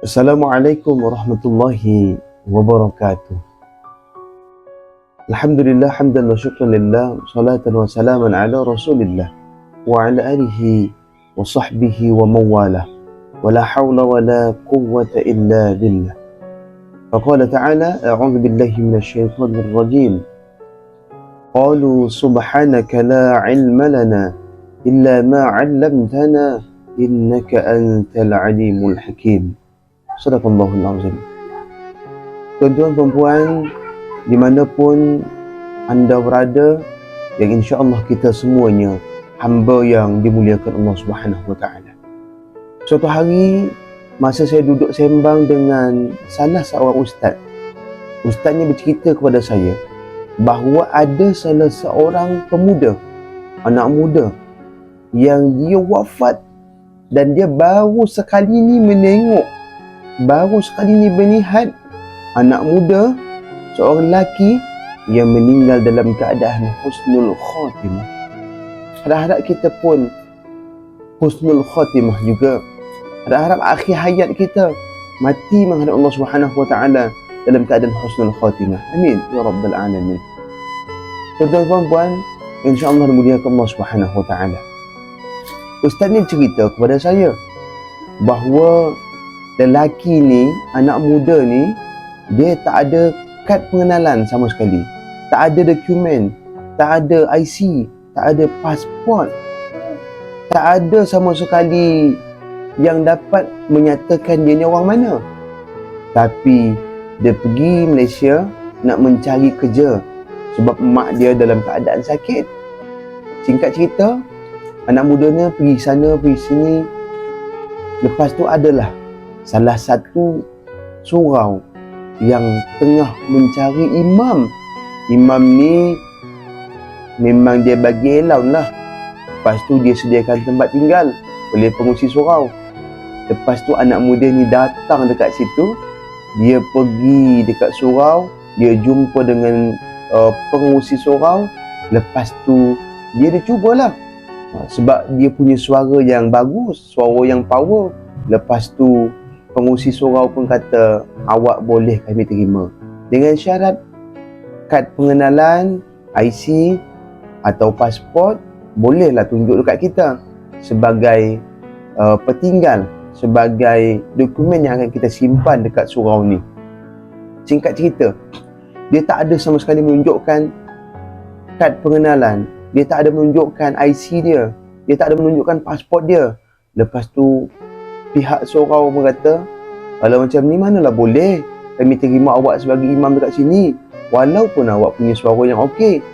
Assalamualaikum warahmatullahi wabarakatuh. Alhamdulillah hamdan wa syukran lillah, salatan wa salaman ala rasulillah wa ala alihi wa sahbihi wa mawalah, wa la hawla wa la quwwata illa billah. Faqala ta'ala, a'udhu billahi minasyaitanir rajim. Qalu subhanaka la ilma lana illa ma 'allamtana innaka antal alimul hakim. Sadaqallahul azim. Tuan-tuan perempuan dimanapun anda berada, yang insya-Allah kita semuanya hamba yang dimuliakan Allah Subhanahu wa taala. Suatu hari masa saya duduk sembang dengan salah seorang ustaz, ustaznya bercerita kepada saya bahawa ada salah seorang pemuda, anak muda yang dia wafat dan dia baru sekali ni melihat anak muda, seorang lelaki yang meninggal dalam keadaan husnul khatimah. Harap-harap kita pun husnul khatimah juga. Harap-harap akhir hayat kita mati menghadap Allah Subhanahu wa taala dalam keadaan husnul khatimah. Amin ya rabbal alamin. Tuan-tuan dan puan, insya-Allah dimuliakan Allah Subhanahu wa taala. Ustaz ni cerita kepada saya bahawa lelaki ni, anak muda ni, dia tak ada kad pengenalan sama sekali. Tak ada dokumen, tak ada IC, tak ada pasport. Tak ada sama sekali yang dapat menyatakan dia ni orang mana. Tapi dia pergi Malaysia nak mencari kerja sebab mak dia dalam keadaan sakit. Singkat cerita, anak muda ni pergi sana, pergi sini. Lepas tu adalah salah satu surau yang tengah mencari imam. Imam ni memang dia bagi allowance lah. Lepas tu dia sediakan tempat tinggal oleh pengurusi surau. Lepas tu anak muda ni datang dekat situ. Dia pergi dekat surau, dia jumpa dengan pengurusi surau. Lepas tu dia cubalah, sebab dia punya suara yang bagus, suara yang power. Lepas tu pengurusi surau pun kata, awak boleh kami terima dengan syarat kad pengenalan, IC atau pasport bolehlah tunjuk dekat kita sebagai petinggal, sebagai dokumen yang akan kita simpan dekat surau ni. Singkat cerita, dia tak ada sama sekali menunjukkan kad pengenalan, dia tak ada menunjukkan IC dia, dia tak ada menunjukkan pasport dia. Lepas tu pihak surau berkata, kalau macam ni manalah boleh kami terima awak sebagai imam dekat sini, walaupun awak punya suara yang okey.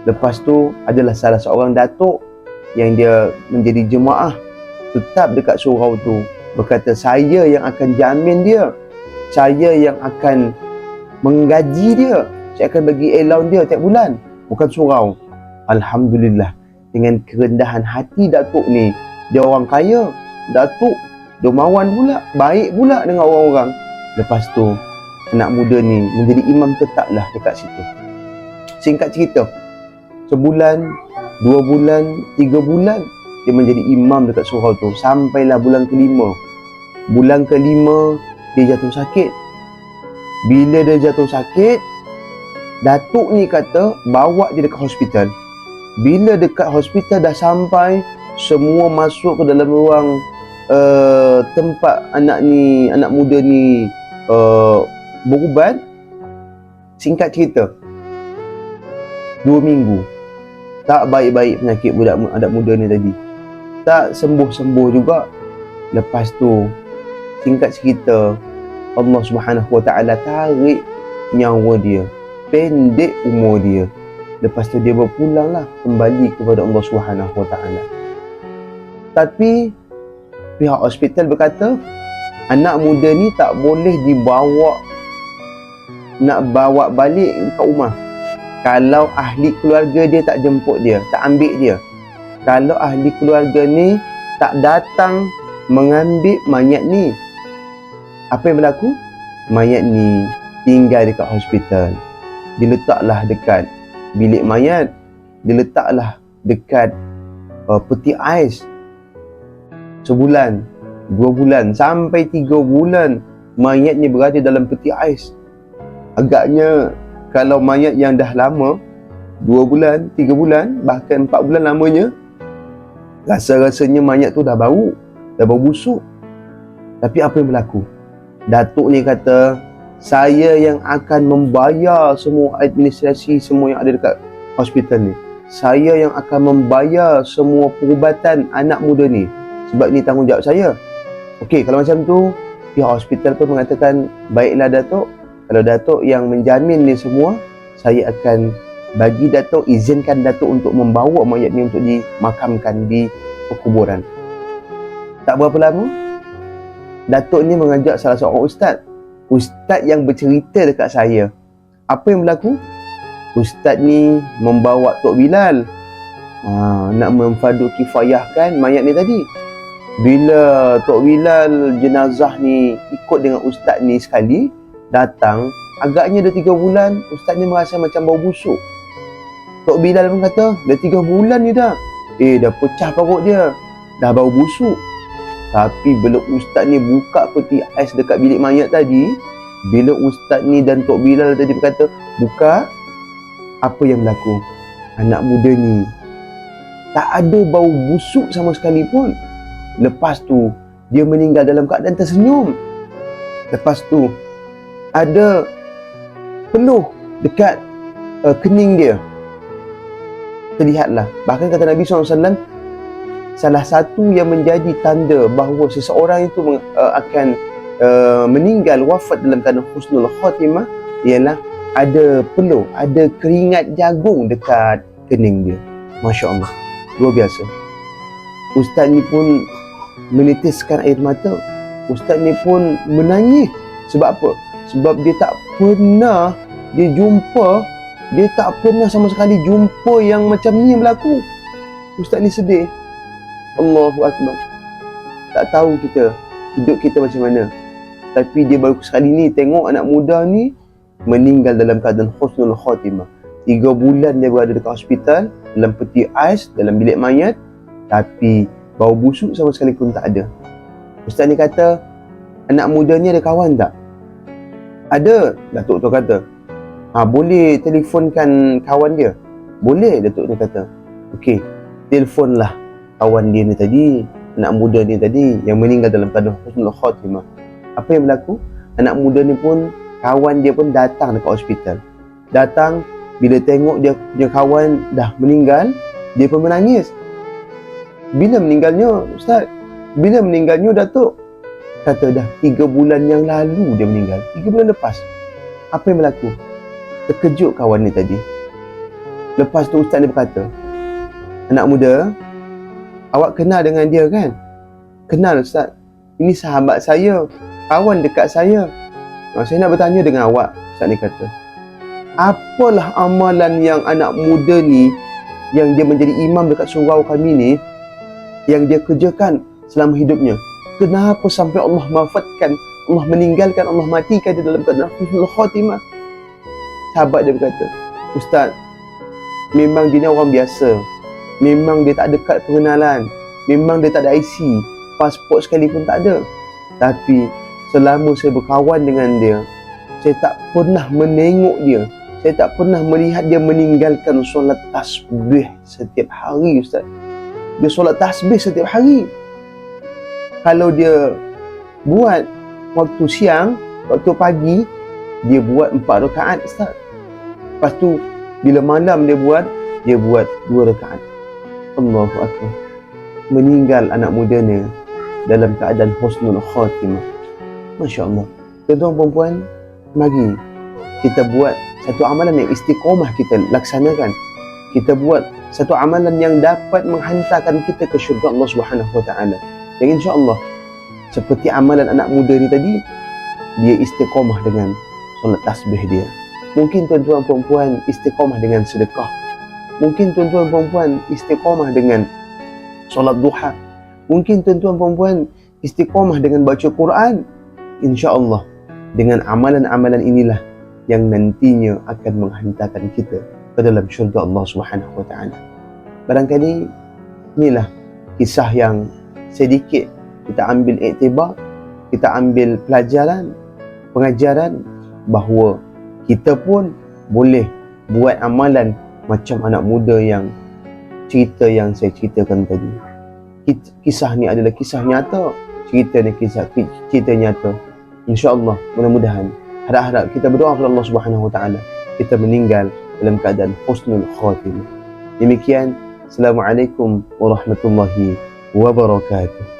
Lepas tu adalah salah seorang datuk yang dia menjadi jemaah tetap dekat surau tu, berkata, saya yang akan jamin dia, saya yang akan menggaji dia, saya akan bagi allowance dia tiap bulan, bukan surau. Alhamdulillah, dengan kerendahan hati datuk ni, dia orang kaya, datuk dermawan pula, baik pula dengan orang-orang. Lepas tu anak muda ni menjadi imam tetaplah dekat situ. Singkat cerita, sebulan, 2 bulan, 3 bulan dia menjadi imam dekat surau tu. Sampailah bulan kelima. Bulan kelima dia jatuh sakit. Bila dia jatuh sakit, datuk ni kata bawa dia dekat hospital. Bila dekat hospital dah sampai, semua masuk ke dalam ruang tempat anak muda ni berubat. Singkat cerita, 2 minggu tak baik-baik penyakit anak muda ni tadi, tak sembuh-sembuh juga. Lepas tu singkat cerita, Allah Subhanahu wa taala tarik nyawa dia, pendek umur dia. Lepas tu dia berpulanglah kembali kepada Allah Subhanahu wa taala. Tapi pihak hospital berkata, anak muda ni tak boleh dibawa, nak bawa balik ke rumah kalau ahli keluarga dia tak jemput dia, tak ambil dia. Kalau ahli keluarga ni tak datang mengambil mayat ni, apa yang berlaku? Mayat ni tinggal dekat hospital, diletaklah dekat bilik mayat, diletaklah dekat peti ais sebulan. 2 bulan sampai 3 bulan mayatnya berada dalam peti ais. Agaknya kalau mayat yang dah lama 2 bulan, 3 bulan, bahkan 4 bulan lamanya, rasa-rasanya mayat tu dah bau busuk. Tapi apa yang berlaku? Datuk ni kata, saya yang akan membayar semua administrasi semua yang ada dekat hospital ni. Saya yang akan membayar semua perubatan anak muda ni, sebab ni tanggungjawab saya. Okey, kalau macam tu, pihak hospital pun mengatakan, baiklah Datuk, kalau Datuk yang menjamin ni semua, saya akan bagi Datuk, izinkan Datuk untuk membawa mayat ni untuk dimakamkan di perkuburan. Tak berapa lama, Datuk ni mengajak salah seorang ustaz yang bercerita dekat saya. Apa yang berlaku? Ustaz ni membawa Tok Bilal nak memfardu kifayahkan mayat ni tadi. Bila Tok Bilal jenazah ni ikut dengan ustaz ni sekali datang, agaknya dah 3 bulan, ustaz ni merasa macam bau busuk. Tok Bilal pun kata, dah 3 bulan ni dah. Dah pecah perut dia, dah bau busuk. Tapi bila ustaz ni buka peti ais dekat bilik mayat tadi, bila ustaz ni dan Tok Bilal tadi berkata, buka, apa yang berlaku? Anak muda ni tak ada bau busuk sama sekali pun. Lepas tu, dia meninggal dalam keadaan tersenyum. Lepas tu, ada peluh dekat kening dia. Terlihatlah. Bahkan kata Nabi SAW, salah satu yang menjadi tanda bahawa seseorang itu akan meninggal wafat dalam keadaan husnul khatimah ialah ada peluh, ada keringat jagung dekat kening dia. Masya Allah, luar biasa. Ustaz ni pun menitiskan air mata. Ustaz ni pun menangis. Sebab apa? Sebab dia tak pernah dia tak pernah sama sekali jumpa yang macam ni yang berlaku. Ustaz ni sedih. Allahu Akbar. Tak tahu hidup kita macam mana. Tapi dia baru sekali ni tengok anak muda ni meninggal dalam keadaan husnul khatimah. 3 bulan dia berada dekat hospital, dalam peti ais, dalam bilik mayat, tapi bau busuk sama sekali pun tak ada. Ustaz ni kata, anak muda ni ada kawan tak? Ada, Datuk tu kata. Boleh telefonkan kawan dia? Boleh, Datuk ni kata. Okey, telefonlah kawan dia ni tadi, anak muda ni tadi yang meninggal dalam keadaan husnul khatimah. Apa yang berlaku? Anak muda ni pun, kawan dia pun datang dekat hospital. Datang, bila tengok dia punya kawan dah meninggal, dia pun menangis. Bila meninggalnya, Ustaz? Bila meninggalnya, Datuk? Kata dah 3 bulan yang lalu dia meninggal. 3 bulan lepas. Apa yang berlaku? Terkejut kawan ni tadi. Lepas tu Ustaz ni berkata, anak muda, awak kenal dengan dia kan? Kenal Ustaz. Ini sahabat saya, kawan dekat saya. Saya nak bertanya dengan awak, Ustaz ni kata. Apalah amalan yang anak muda ni, yang dia menjadi imam dekat surau kami ni, yang dia kerjakan selama hidupnya? Kenapa sampai Allah wafatkan, Allah meninggalkan, Allah matikan dia dalam keadaan husnul khatimah? Sahabat dia berkata, Ustaz, memang dia ni orang biasa. Memang dia tak ada kad pengenalan. Memang dia tak ada IC. Pasport sekalipun tak ada. Tapi selama saya berkawan dengan dia, saya tak pernah menengok dia. Saya tak pernah melihat dia meninggalkan solat tasbih setiap hari, Ustaz. Dia solat tasbih setiap hari. Kalau dia buat waktu siang, waktu pagi, dia buat 4 rakaat, Ustaz. Lepas tu, bila malam dia buat 2 rakaat. Allahu Akbar. Meninggal anak muda ni dalam keadaan husnul khatimah. Masya Allah. Tuan-tuan perempuan, mari kita buat satu amalan yang istiqomah kita laksanakan. Kita buat satu amalan yang dapat menghantarkan kita ke syurga Allah Subhanahu Wa Taala. Yang insya-Allah seperti amalan anak muda ni tadi, dia istiqomah dengan solat tasbih dia. Mungkin tuan-tuan perempuan istiqomah dengan sedekah. Mungkin tuan-tuan perempuan istiqomah dengan solat duha. Mungkin tuan-tuan perempuan istiqomah dengan baca Quran. InsyaAllah, dengan amalan-amalan inilah yang nantinya akan menghantarkan kita ke dalam syurga Allah Subhanahu Wa Taala. Barangkali inilah kisah yang sedikit kita ambil iktibar, kita ambil pelajaran, pengajaran bahawa kita pun boleh buat amalan macam anak muda yang cerita yang saya ceritakan tadi. Kisah ni adalah kisah nyata, cerita ni cerita nyata. InsyaAllah, mudah-mudahan, harap-harap kita berdoa kepada Allah Subhanahu Wa Taala, kita meninggal dalam keadaan husnul khatimah. Demikian, Assalamualaikum warahmatullahi wabarakatuh.